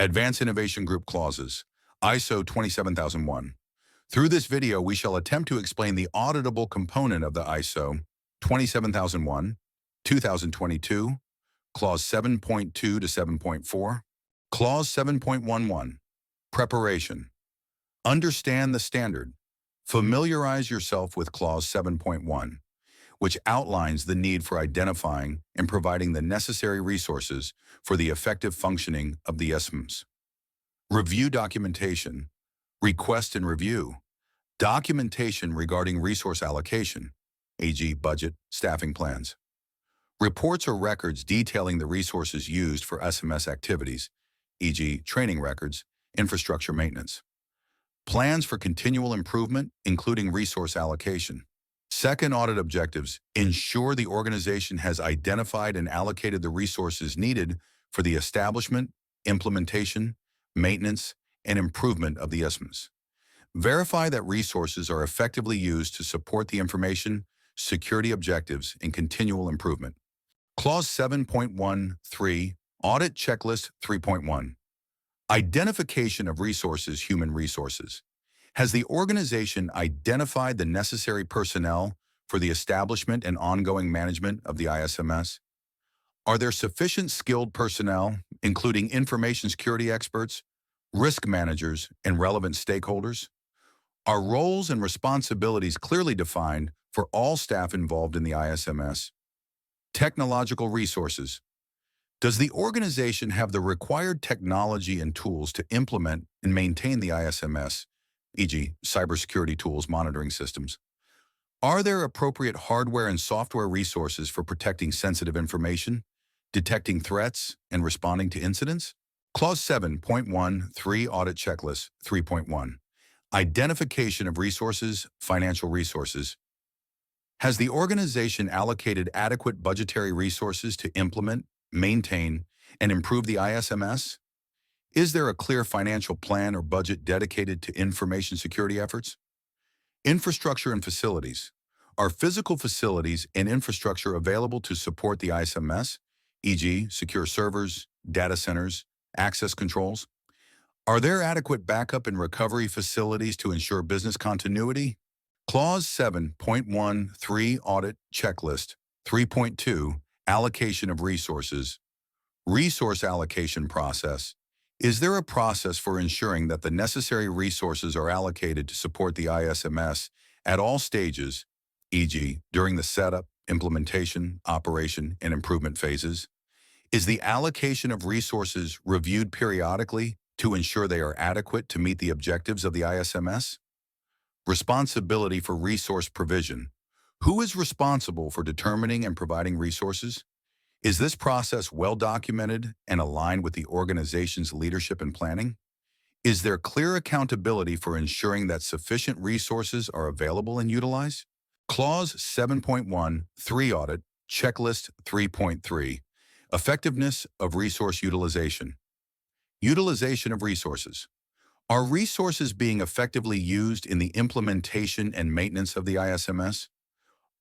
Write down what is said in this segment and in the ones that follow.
Advanced Innovation Group Clauses, ISO 27001. Through this video, we shall attempt to explain the auditable component of the ISO 27001, 2022, Clause 7.2 to 7.4, Clause 7.11, Preparation. Understand the standard. Familiarize yourself with Clause 7.1, which outlines the need for identifying and providing the necessary resources for the effective functioning of the ISMS. Review documentation, request and review, documentation regarding resource allocation, e.g. budget, staffing plans, reports or records detailing the resources used for SMS activities, e.g. training records, infrastructure maintenance, plans for continual improvement, including resource allocation. Second audit objectives: ensure the organization has identified and allocated the resources needed for the establishment, implementation, maintenance, and improvement of the ISMS. Verify that resources are effectively used to support the information security objectives and continual improvement. Clause 7.13, Audit Checklist 3.1. Identification of resources, human resources. Has the organization identified the necessary personnel for the establishment and ongoing management of the ISMS? Are there sufficient skilled personnel, including information security experts, risk managers, and relevant stakeholders? Are roles and responsibilities clearly defined for all staff involved in the ISMS? Technological resources. Does the organization have the required technology and tools to implement and maintain the ISMS, e.g. cybersecurity tools, monitoring systems? Are there appropriate hardware and software resources for protecting sensitive information, detecting threats, and responding to incidents? Clause 7.13 Audit Checklist 3.1. Identification of resources, financial resources. Has the organization allocated adequate budgetary resources to implement, maintain, and improve the ISMS? Is there a clear financial plan or budget dedicated to information security efforts? Infrastructure and facilities. Are physical facilities and infrastructure available to support the ISMS, e.g. secure servers, data centers, access controls? Are there adequate backup and recovery facilities to ensure business continuity? Clause 7.13 Audit Checklist 3.2 Allocation of resources. Resource allocation process. Is there a process for ensuring that the necessary resources are allocated to support the ISMS at all stages, e.g. during the setup, implementation, operation, and improvement phases? Is the allocation of resources reviewed periodically to ensure they are adequate to meet the objectives of the ISMS? Responsibility for resource provision. Who is responsible for determining and providing resources? Is this process well documented and aligned with the organization's leadership and planning? Is there clear accountability for ensuring that sufficient resources are available and utilized? Clause 7.13 Audit Checklist 3.3 Effectiveness of resource utilization. Utilization of resources. Are resources being effectively used in the implementation and maintenance of the ISMS?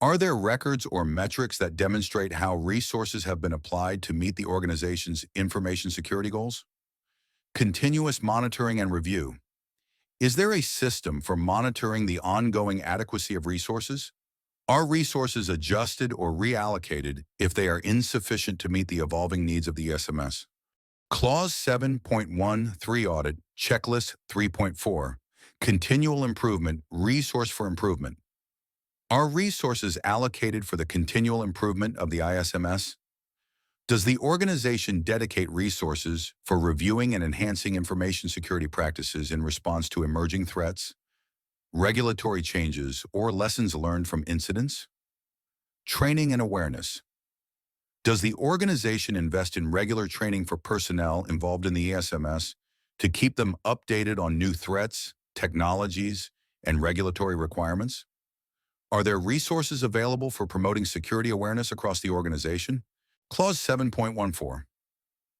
Are there records or metrics that demonstrate how resources have been applied to meet the organization's information security goals? Continuous monitoring and review. Is there a system for monitoring the ongoing adequacy of resources? Are resources adjusted or reallocated if they are insufficient to meet the evolving needs of the ISMS? Clause 7.13 Audit Checklist 3.4 Continual improvement, resource for improvement. Are resources allocated for the continual improvement of the ISMS? Does the organization dedicate resources for reviewing and enhancing information security practices in response to emerging threats, regulatory changes, or lessons learned from incidents? Training and awareness. Does the organization invest in regular training for personnel involved in the ISMS to keep them updated on new threats, technologies, and regulatory requirements? Are there resources available for promoting security awareness across the organization? Clause 7.14.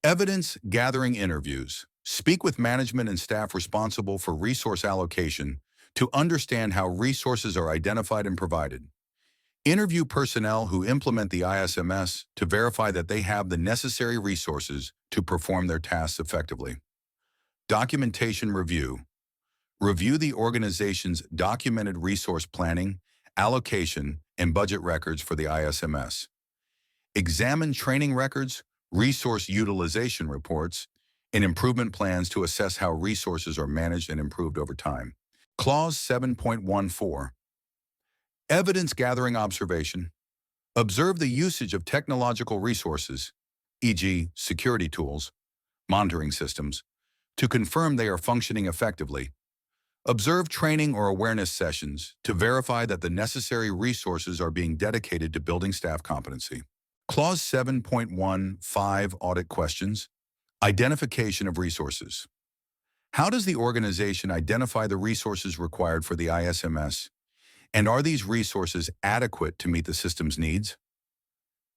Evidence gathering interviews. Speak with management and staff responsible for resource allocation to understand how resources are identified and provided. Interview personnel who implement the ISMS to verify that they have the necessary resources to perform their tasks effectively. Documentation review. Review the organization's documented resource planning, allocation, and budget records for the ISMS. Examine training records, resource utilization reports, and improvement plans to assess how resources are managed and improved over time. Clause 7.14. Evidence gathering observation. Observe the usage of technological resources, e.g., security tools, monitoring systems, to confirm they are functioning effectively. Observe training or awareness sessions to verify that the necessary resources are being dedicated to building staff competency. Clause 7.15 Audit questions. Identification of resources. How does the organization identify the resources required for the ISMS, and are these resources adequate to meet the system's needs?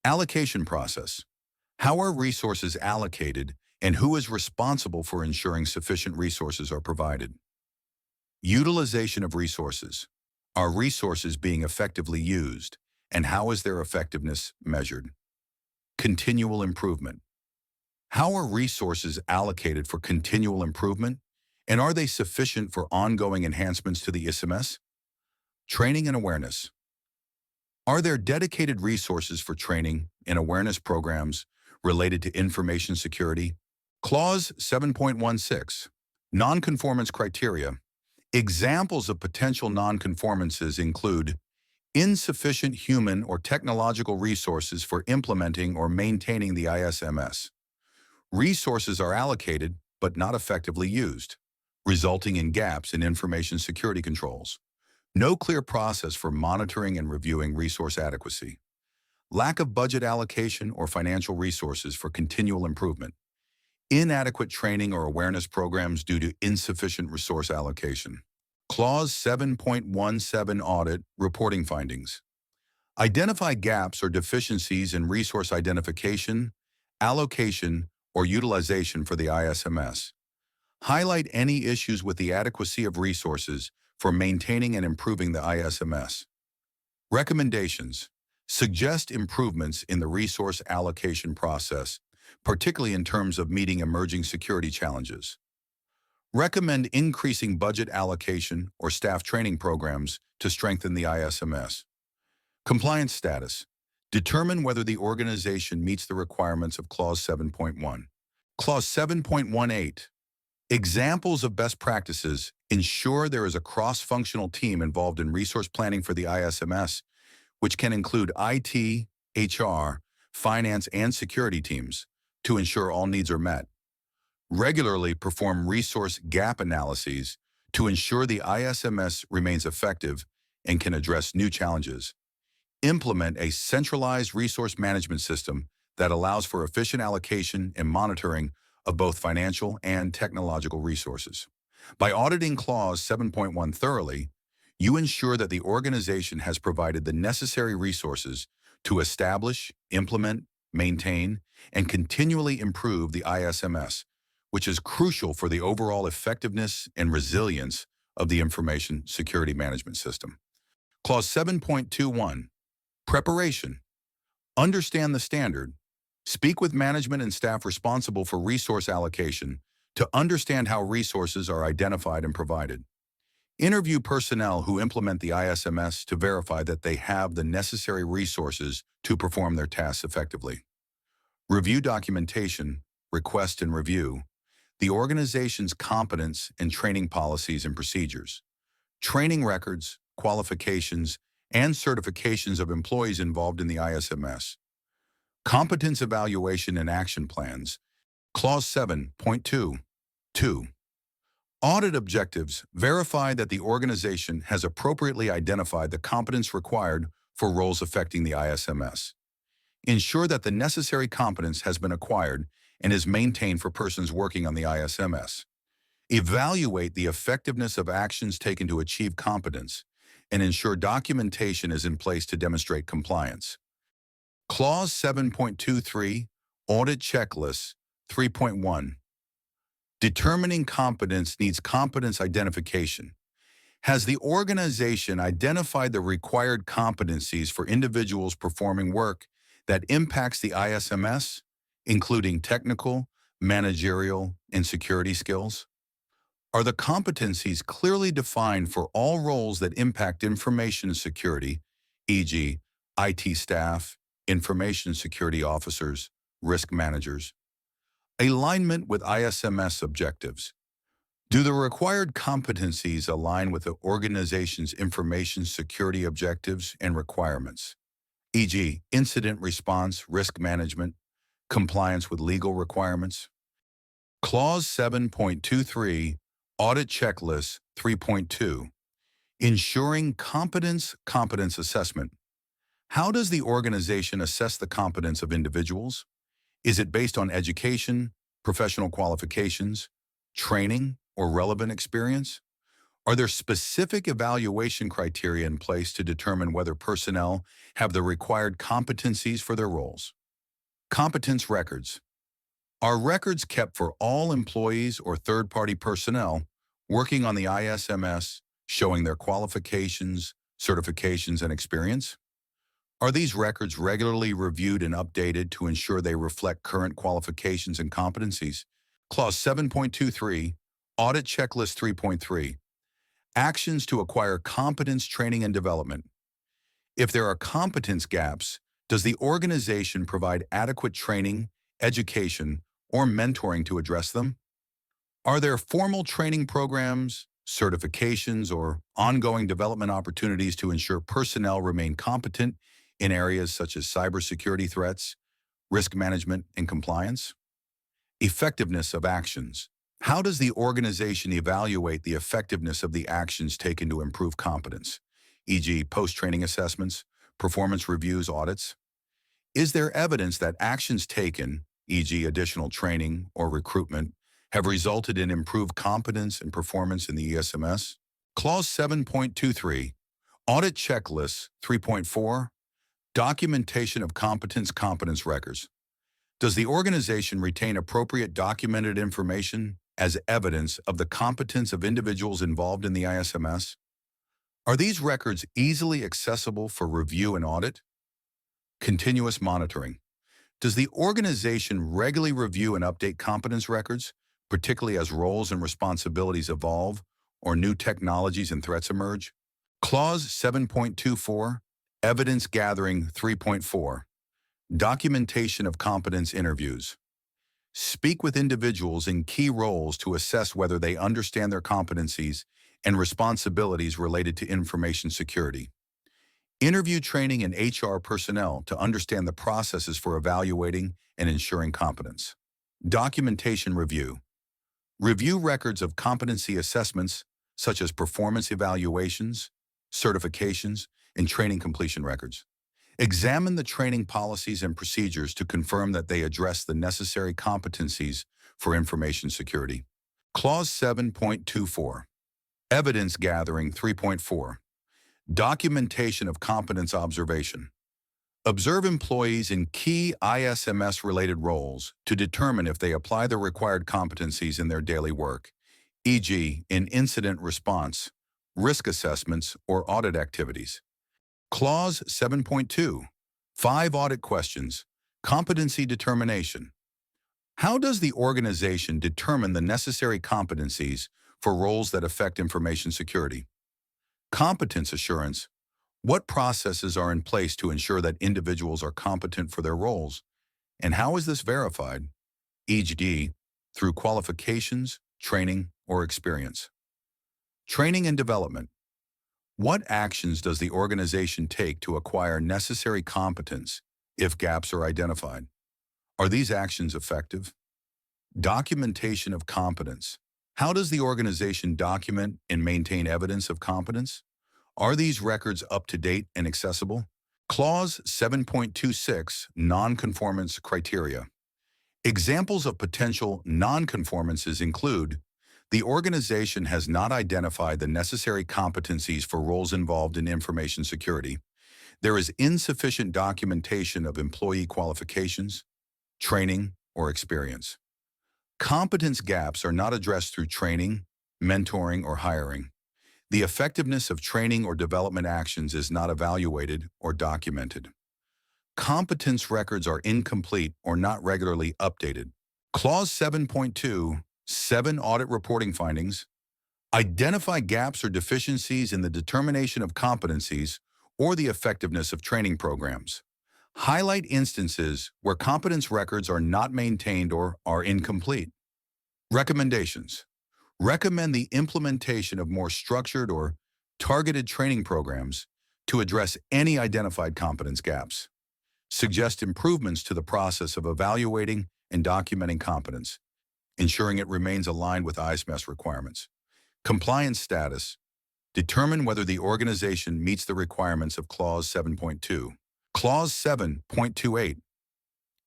Allocation process. How are resources allocated, and who is responsible for ensuring sufficient resources are provided? Utilization of resources. Are resources being effectively used, and how is their effectiveness measured? Continual improvement. How are resources allocated for continual improvement, and are they sufficient for ongoing enhancements to the ISMS? Training and awareness. Are there dedicated resources for training and awareness programs related to information security? Clause 7.16. Nonconformance criteria. Examples of potential nonconformances include insufficient human or technological resources for implementing or maintaining the ISMS. Resources are allocated but not effectively used, resulting in gaps in information security controls. No clear process for monitoring and reviewing resource adequacy. Lack of budget allocation or financial resources for continual improvement. Inadequate training or awareness programs due to insufficient resource allocation. Clause 7.17 Audit Reporting Findings. Identify gaps or deficiencies in resource identification, allocation, or utilization for the ISMS. Highlight any issues with the adequacy of resources for maintaining and improving the ISMS. Recommendations. Suggest improvements in the resource allocation process, particularly in terms of meeting emerging security challenges. Recommend increasing budget allocation or staff training programs to strengthen the ISMS. Compliance status. Determine whether the organization meets the requirements of Clause 7.1. Clause 7.18. Examples of best practices. Ensure there is a cross-functional team involved in resource planning for the ISMS, which can include IT, HR, finance, and security teams, to ensure all needs are met. Regularly perform resource gap analyses to ensure the ISMS remains effective and can address new challenges. Implement a centralized resource management system that allows for efficient allocation and monitoring of both financial and technological resources. By auditing Clause 7.1 thoroughly, you ensure that the organization has provided the necessary resources to establish, implement, maintain, and continually improve the ISMS, which is crucial for the overall effectiveness and resilience of the information security management system. Clause 7.21. Preparation. Understand the standard. Speak with management and staff responsible for resource allocation to understand how resources are identified and provided. Interview personnel who implement the ISMS to verify that they have the necessary resources to perform their tasks effectively. Review documentation, request and review the organization's competence and training policies and procedures, training records, qualifications, and certifications of employees involved in the ISMS. Competence evaluation and action plans. Clause 7.2. 2. Audit objectives. Verify that the organization has appropriately identified the competence required for roles affecting the ISMS. Ensure that the necessary competence has been acquired and is maintained for persons working on the ISMS. Evaluate the effectiveness of actions taken to achieve competence and ensure documentation is in place to demonstrate compliance. Clause 7.23, Audit Checklist 3.1. Determining competence needs competence identification. Has the organization identified the required competencies for individuals performing work that impacts the ISMS, including technical, managerial, and security skills? Are the competencies clearly defined for all roles that impact information security, e.g., IT staff, information security officers, risk managers? Alignment with ISMS objectives. Do the required competencies align with the organization's information security objectives and requirements, e.g., incident response, risk management, compliance with legal requirements? Clause 7.23, Audit Checklist 3.2, Ensuring competence assessment. How does the organization assess the competence of individuals? Is it based on education, professional qualifications, training, or relevant experience? Are there specific evaluation criteria in place to determine whether personnel have the required competencies for their roles? Competence records. Are records kept for all employees or third-party personnel working on the ISMS showing their qualifications, certifications, and experience? Are these records regularly reviewed and updated to ensure they reflect current qualifications and competencies? Clause 7.23, Audit Checklist 3.3, Actions to acquire competence training and development. If there are competence gaps, does the organization provide adequate training, education, or mentoring to address them? Are there formal training programs, certifications, or ongoing development opportunities to ensure personnel remain competent in areas such as cybersecurity threats, risk management, and compliance? Effectiveness of actions. How does the organization evaluate the effectiveness of the actions taken to improve competence, e.g., post-training assessments, performance reviews, audits? Is there evidence that actions taken, e.g., additional training or recruitment, have resulted in improved competence and performance in the ISMS? Clause 7.23, Audit Checklists 3.4, Documentation of competence records. Does the organization retain appropriate documented information as evidence of the competence of individuals involved in the ISMS? Are these records easily accessible for review and audit? Continuous monitoring. Does the organization regularly review and update competence records, particularly as roles and responsibilities evolve or new technologies and threats emerge? Clause 7.24, Evidence Gathering 3.4, Documentation of competence interviews. Speak with individuals in key roles to assess whether they understand their competencies and responsibilities related to information security. Interview training and HR personnel to understand the processes for evaluating and ensuring competence. Documentation review. Review records of competency assessments such as performance evaluations, certifications, and training completion records. Examine the training policies and procedures to confirm that they address the necessary competencies for information security. Clause 7.24, Evidence Gathering 3.4, Documentation of competence observation. Observe employees in key ISMS-related roles to determine if they apply the required competencies in their daily work, e.g., in incident response, risk assessments, or audit activities. Clause 7.2, 5 Audit Questions, Competency Determination. How does the organization determine the necessary competencies for roles that affect information security? Competence assurance. What processes are in place to ensure that individuals are competent for their roles? And how is this verified, e.g., through qualifications, training, or experience? Training and development. What actions does the organization take to acquire necessary competence if gaps are identified? Are these actions effective? Documentation of competence. How does the organization document and maintain evidence of competence? Are these records up to date and accessible? Clause 7.26, Non-conformance criteria. Examples of potential non-conformances include the organization has not identified the necessary competencies for roles involved in information security. There is insufficient documentation of employee qualifications, training, or experience. Competence gaps are not addressed through training, mentoring, or hiring. The effectiveness of training or development actions is not evaluated or documented. Competence records are incomplete or not regularly updated. Clause 7.2, 7 Audit reporting findings. Identify gaps or deficiencies in the determination of competencies or the effectiveness of training programs. Highlight instances where competence records are not maintained or are incomplete. Recommendations. Recommend the implementation of more structured or targeted training programs to address any identified competence gaps. Suggest improvements to the process of evaluating and documenting competence, ensuring it remains aligned with ISMS requirements. Compliance status. Determine whether the organization meets the requirements of Clause 7.2. Clause 7.28.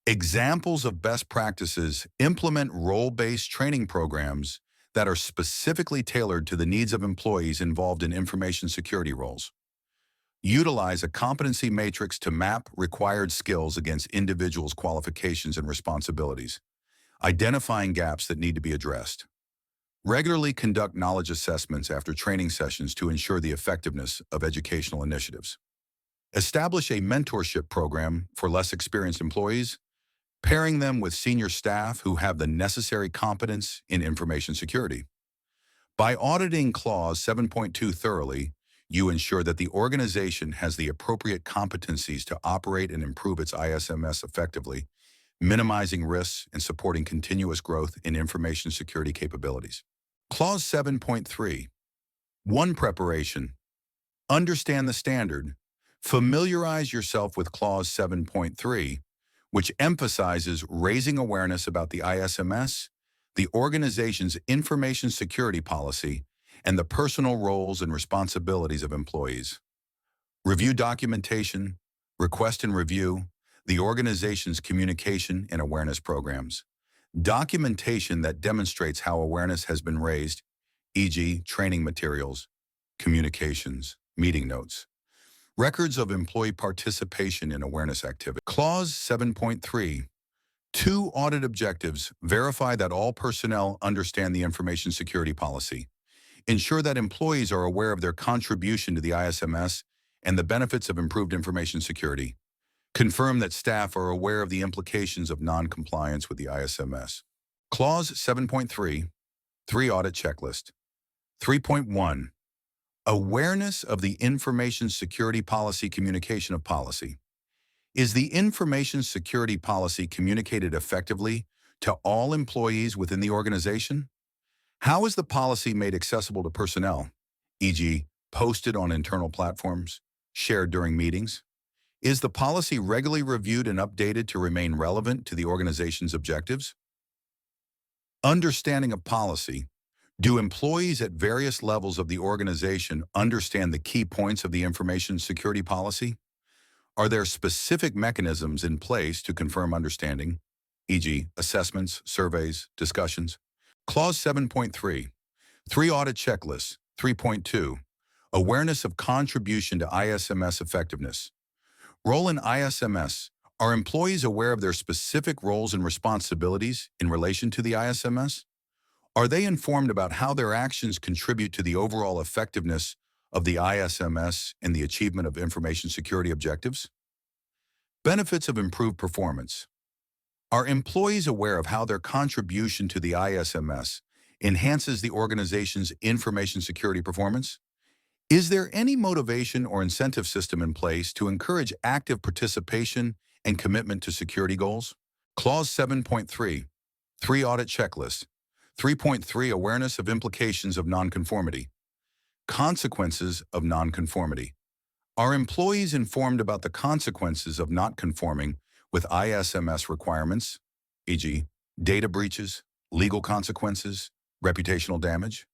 Examples of best practices: implement role-based training programs that are specifically tailored to the needs of employees involved in information security roles. Utilize a competency matrix to map required skills against individuals' qualifications and responsibilities, identifying gaps that need to be addressed. Regularly conduct knowledge assessments after training sessions to ensure the effectiveness of educational initiatives. Establish a mentorship program for less experienced employees, pairing them with senior staff who have the necessary competence in information security. By auditing Clause 7.2 thoroughly, you ensure that the organization has the appropriate competencies to operate and improve its ISMS effectively, minimizing risks and supporting continuous growth in information security capabilities. Clause 7.3. 1. Preparation. Understand the standard. Familiarize yourself with Clause 7.3, which emphasizes raising awareness about the ISMS, the organization's information security policy, and the personal roles and responsibilities of employees. Review documentation, request and review the organization's communication and awareness programs. Documentation that demonstrates how awareness has been raised, e.g., training materials, communications, meeting notes. Records of employee participation in awareness activity. Clause 7.3. 2. Audit objectives. Verify that all personnel understand the information security policy. Ensure that employees are aware of their contribution to the ISMS and the benefits of improved information security. Confirm that staff are aware of the implications of non-compliance with the ISMS. Clause 7.3. 3. Audit checklist. 3.1. Awareness of the information security policy. Communication of policy. Is the information security policy communicated effectively to all employees within the organization? How is the policy made accessible to personnel, e.g., posted on internal platforms, shared during meetings? Is the policy regularly reviewed and updated to remain relevant to the organization's objectives? Understanding of policy. Do employees at various levels of the organization understand the key points of the information security policy? Are there specific mechanisms in place to confirm understanding, e.g., assessments, surveys, discussions? Clause 7.3. 3. Audit checklists. 3.2. Awareness of contribution to ISMS effectiveness. Role in ISMS. Are employees aware of their specific roles and responsibilities in relation to the ISMS? Are they informed about how their actions contribute to the overall effectiveness of the ISMS and the achievement of information security objectives? Benefits of improved performance. Are employees aware of how their contribution to the ISMS enhances the organization's information security performance? Is there any motivation or incentive system in place to encourage active participation and commitment to security goals? Clause 7.3. 3. Audit checklist. 3.3. Awareness of implications of nonconformity. Consequences of nonconformity. Are employees informed about the consequences of not conforming with ISMS requirements, e.g., data breaches, legal consequences, reputational damage?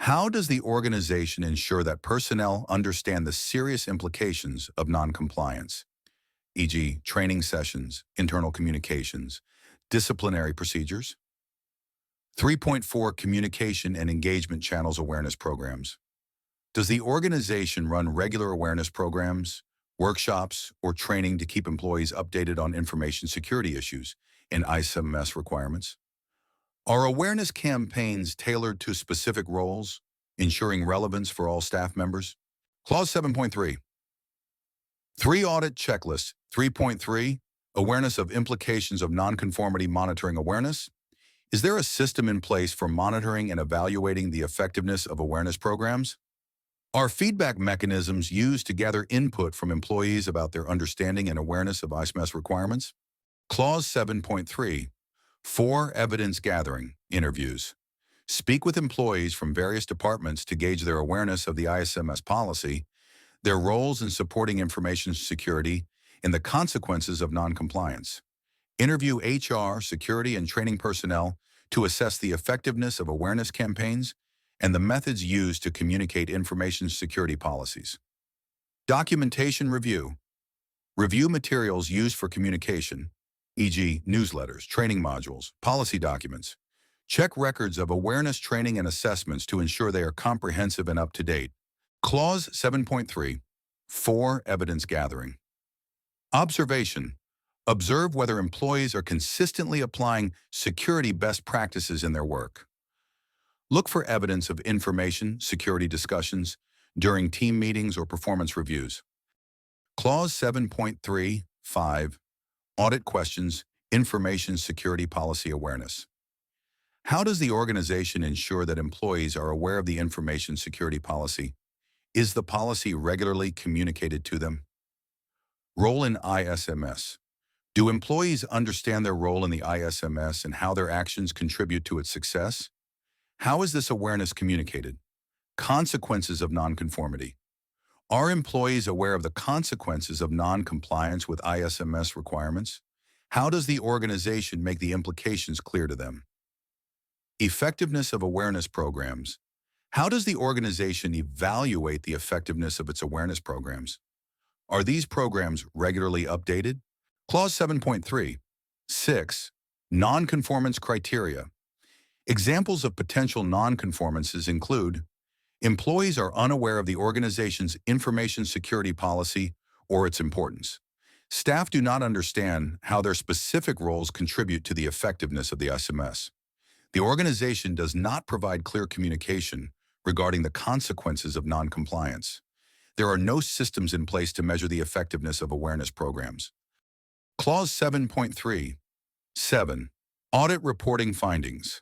How does the organization ensure that personnel understand the serious implications of noncompliance, e.g., training sessions, internal communications, disciplinary procedures? 3.4. Communication and engagement channels awareness programs. Does the organization run regular awareness programs, workshops, or training to keep employees updated on information security issues and ISMS requirements? Are awareness campaigns tailored to specific roles, ensuring relevance for all staff members? Clause 7.3. 3. Audit checklist. 3.3. Awareness of implications of nonconformity monitoring awareness. Is there a system in place for monitoring and evaluating the effectiveness of awareness programs? Are feedback mechanisms used to gather input from employees about their understanding and awareness of ISMS requirements? Clause 7.3. 4. Evidence gathering, interviews. Speak with employees from various departments to gauge their awareness of the ISMS policy, their roles in supporting information security, and the consequences of noncompliance. Interview HR, security, and training personnel to assess the effectiveness of awareness campaigns and the methods used to communicate information security policies. Documentation review. Review materials used for communication, e.g. newsletters, training modules, policy documents. Check records of awareness training and assessments to ensure they are comprehensive and up-to-date. Clause 7.3. 4. Evidence gathering. Observation. Observe whether employees are consistently applying security best practices in their work. Look for evidence of information security discussions during team meetings or performance reviews. Clause 7.3.5. Audit questions, information security policy awareness. How does the organization ensure that employees are aware of the information security policy? Is the policy regularly communicated to them? Role in ISMS. Do employees understand their role in the ISMS and how their actions contribute to its success? How is this awareness communicated? Consequences of nonconformity. Are employees aware of the consequences of noncompliance with ISMS requirements? How does the organization make the implications clear to them? Effectiveness of awareness programs. How does the organization evaluate the effectiveness of its awareness programs? Are these programs regularly updated? Clause 7.3. 6. Nonconformance criteria. Examples of potential nonconformances include employees are unaware of the organization's information security policy or its importance. Staff do not understand how their specific roles contribute to the effectiveness of the ISMS. The organization does not provide clear communication regarding the consequences of noncompliance. There are no systems in place to measure the effectiveness of awareness programs. Clause 7.3. 7. Audit reporting findings.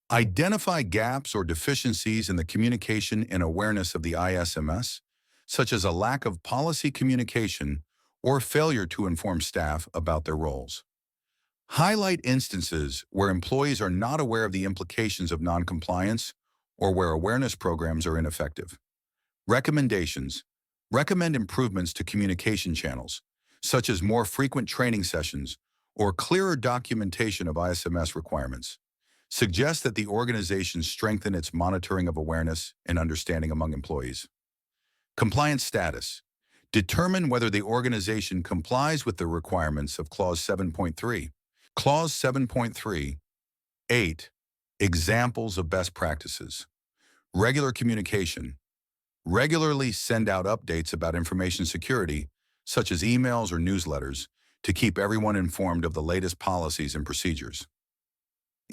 Identify gaps or deficiencies in the communication and awareness of the ISMS, such as a lack of policy communication or failure to inform staff about their roles. Highlight instances where employees are not aware of the implications of noncompliance or where awareness programs are ineffective. Recommendations. Recommend improvements to communication channels, such as more frequent training sessions or clearer documentation of ISMS requirements. Suggest that the organization strengthen its monitoring of awareness and understanding among employees. Compliance status. Determine whether the organization complies with the requirements of Clause 7.3. Clause 7.3. 8. Examples of best practices. Regular communication. Regularly send out updates about information security, such as emails or newsletters, to keep everyone informed of the latest policies and procedures.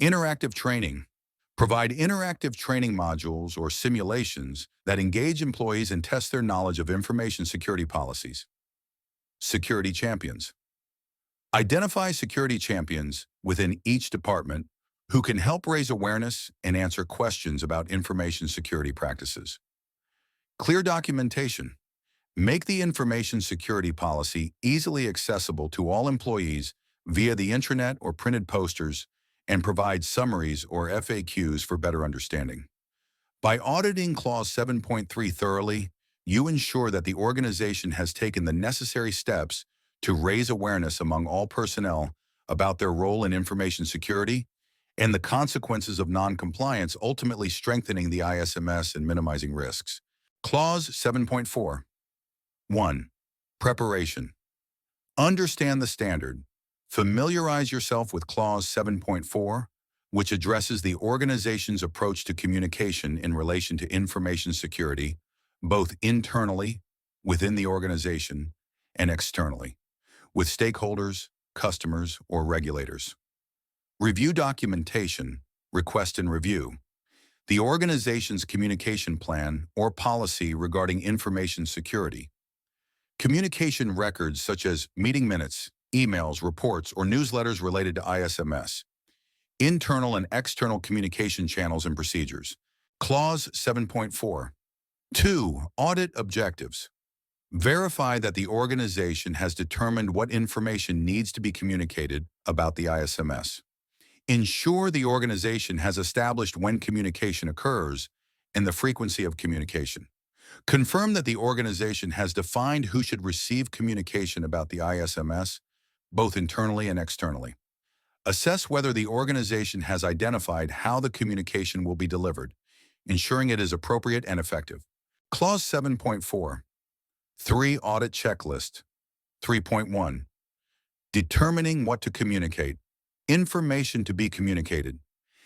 Interactive training. Provide interactive training modules or simulations that engage employees and test their knowledge of information security policies. Security champions. Identify security champions within each department who can help raise awareness and answer questions about information security practices. Clear documentation. Make the information security policy easily accessible to all employees via the intranet or printed posters, and provide summaries or FAQs for better understanding. By auditing Clause 7.3 thoroughly, you ensure that the organization has taken the necessary steps to raise awareness among all personnel about their role in information security and the consequences of noncompliance, ultimately strengthening the ISMS and minimizing risks. Clause 7.4. 1. Preparation. Understand the standard. Familiarize yourself with Clause 7.4, which addresses the organization's approach to communication in relation to information security, both internally, within the organization, and externally, with stakeholders, customers, or regulators. Review documentation, request and review. The organization's communication plan or policy regarding information security. Communication records such as meeting minutes, emails, reports, or newsletters related to ISMS. Internal and external communication channels and procedures. Clause 7.4. 2. Audit objectives. Verify that the organization has determined what information needs to be communicated about the ISMS. Ensure the organization has established when communication occurs and the frequency of communication. Confirm that the organization has defined who should receive communication about the ISMS, both internally and externally. Assess whether the organization has identified how the communication will be delivered, ensuring it is appropriate and effective. Clause 7.4. 3. Audit checklist. 3.1. Determining what to communicate. Information to be communicated.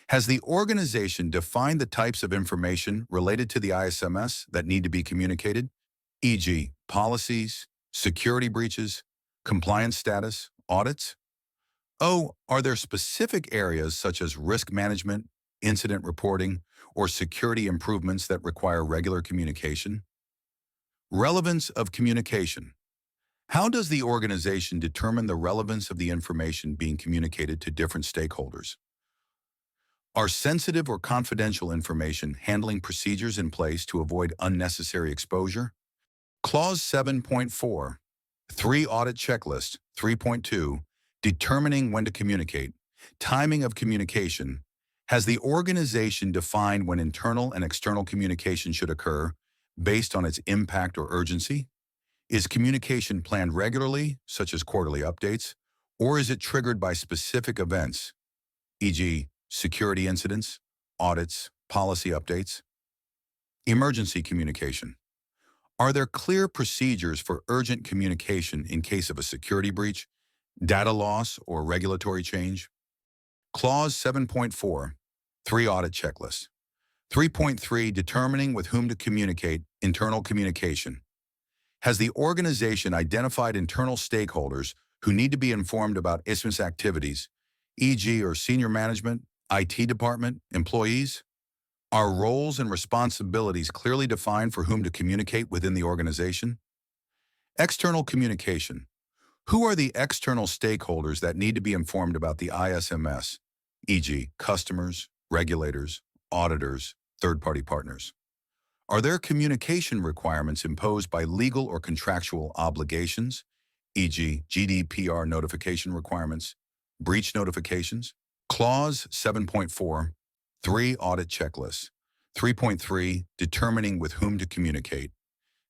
Has the organization defined the types of information related to the ISMS that need to be communicated, e.g., policies, security breaches, compliance status, audits? O. Are there specific areas such as risk management, incident reporting, or security improvements that require regular communication? Relevance of communication. How does the organization determine the relevance of the information being communicated to different stakeholders? Are sensitive or confidential information handling procedures in place to avoid unnecessary exposure? Clause 7.4. 3. Audit checklist. 3.2. Determining when to communicate. Timing of communication. Has the organization defined when internal and external communication should occur based on its impact or urgency? Is communication planned regularly, such as quarterly updates, or is it triggered by specific events, e.g., security incidents, audits, policy updates? Emergency communication. Are there clear procedures for urgent communication in case of a security breach, data loss, or regulatory change? Clause 7.4. 3. Audit checklist. 3.3. Determining with whom to communicate. Internal communication. Has the organization identified internal stakeholders who need to be informed about ISMS activities, e.g., or senior management, IT department, employees? Are roles and responsibilities clearly defined for whom to communicate within the organization? External communication. Who are the external stakeholders that need to be informed about the ISMS, e.g., customers, regulators, auditors, third-party partners? Are there communication requirements imposed by legal or contractual obligations, e.g., GDPR notification requirements, breach notifications? Clause 7.4. 3. Audit checklist. 3.3. Determining with whom to communicate.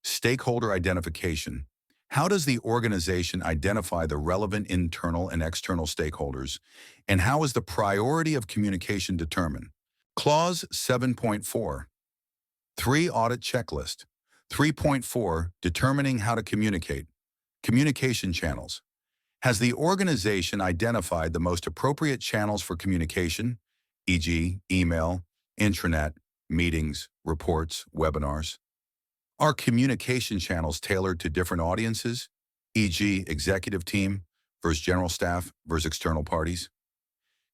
Stakeholder identification. How does the organization identify the relevant internal and external stakeholders, and how is the priority of communication determined? Clause 7.4. 3. Audit checklist. 3.4. Determining how to communicate. Communication channels. Has the organization identified the most appropriate channels for communication, e.g., email, intranet, meetings, reports, webinars? Are communication channels tailored to different audiences, e.g., executive team versus general staff versus external parties?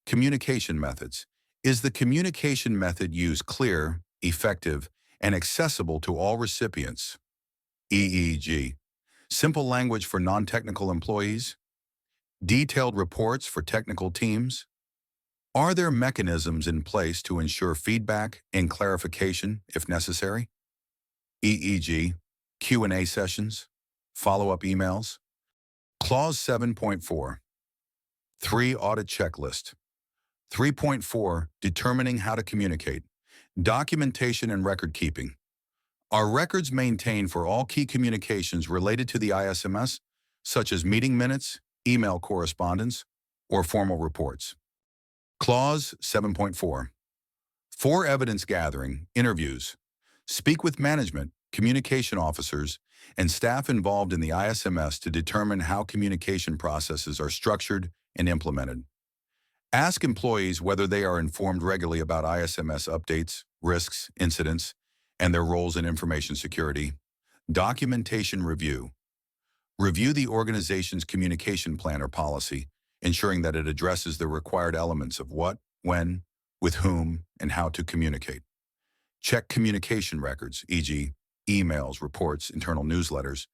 Communication methods. Is the communication method used clear, effective, and accessible to all recipients, e.g., simple language for non-technical employees? Detailed reports for technical teams? Are there mechanisms in place to ensure feedback and clarification if necessary, e.g., Q&A sessions, follow-up emails? Clause 7.4. 3. Audit checklist. 3.4. Determining how to communicate. Documentation and record keeping. Are records maintained for all key communications related to the ISMS, such as meeting minutes, email correspondence, or formal reports? Clause 7.4. 4. Evidence gathering, interviews. Speak with management, communication officers, and staff involved in the ISMS to determine how communication processes are structured and implemented. Ask employees whether they are informed regularly about ISMS updates, risks, incidents, and their roles in information security. Documentation review. Review the organization's communication plan or policy, ensuring that it addresses the required elements of what, when, with whom, and how to communicate. Check communication records, e.g., emails, reports, internal newsletters,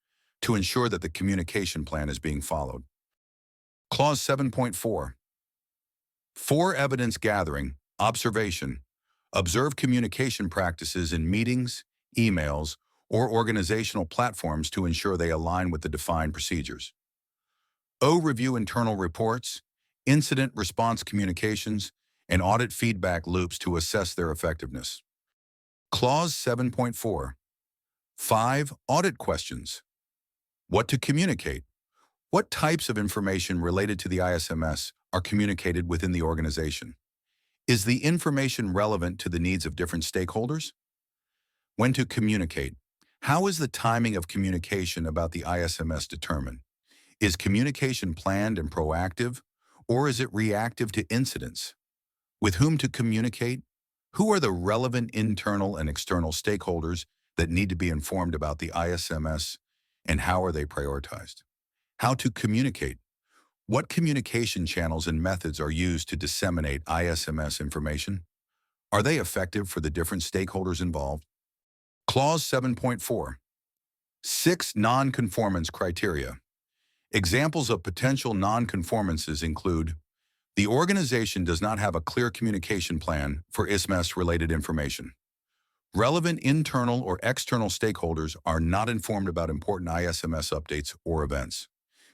to ensure that the communication plan is being followed. Clause 7.4. 4. Evidence gathering, observation. Observe communication practices in meetings, emails, or organizational platforms to ensure they align with the defined procedures. O. Review internal reports, incident response communications, and audit feedback loops to assess their effectiveness. Clause 7.4. 5. Audit questions. What to communicate? What types of information related to the ISMS are communicated within the organization? Is the information relevant to the needs of different stakeholders? When to communicate? How is the timing of communication about the ISMS determined? Is communication planned and proactive, or is it reactive to incidents? With whom to communicate? Who are the relevant internal and external stakeholders that need to be informed about the ISMS, and how are they prioritized? How to communicate? What communication channels and methods are used to disseminate ISMS information? Are they effective for the different stakeholders involved? Clause 7.4. 6. Non-conformance criteria. Examples of potential non-conformances include: the organization does not have a clear communication plan for ISMS-related information. Relevant internal or external stakeholders are not informed about important ISMS updates or events.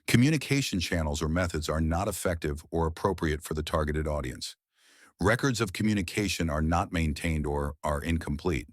Communication channels or methods are not effective or appropriate for the targeted audience. Records of communication are not maintained or are incomplete.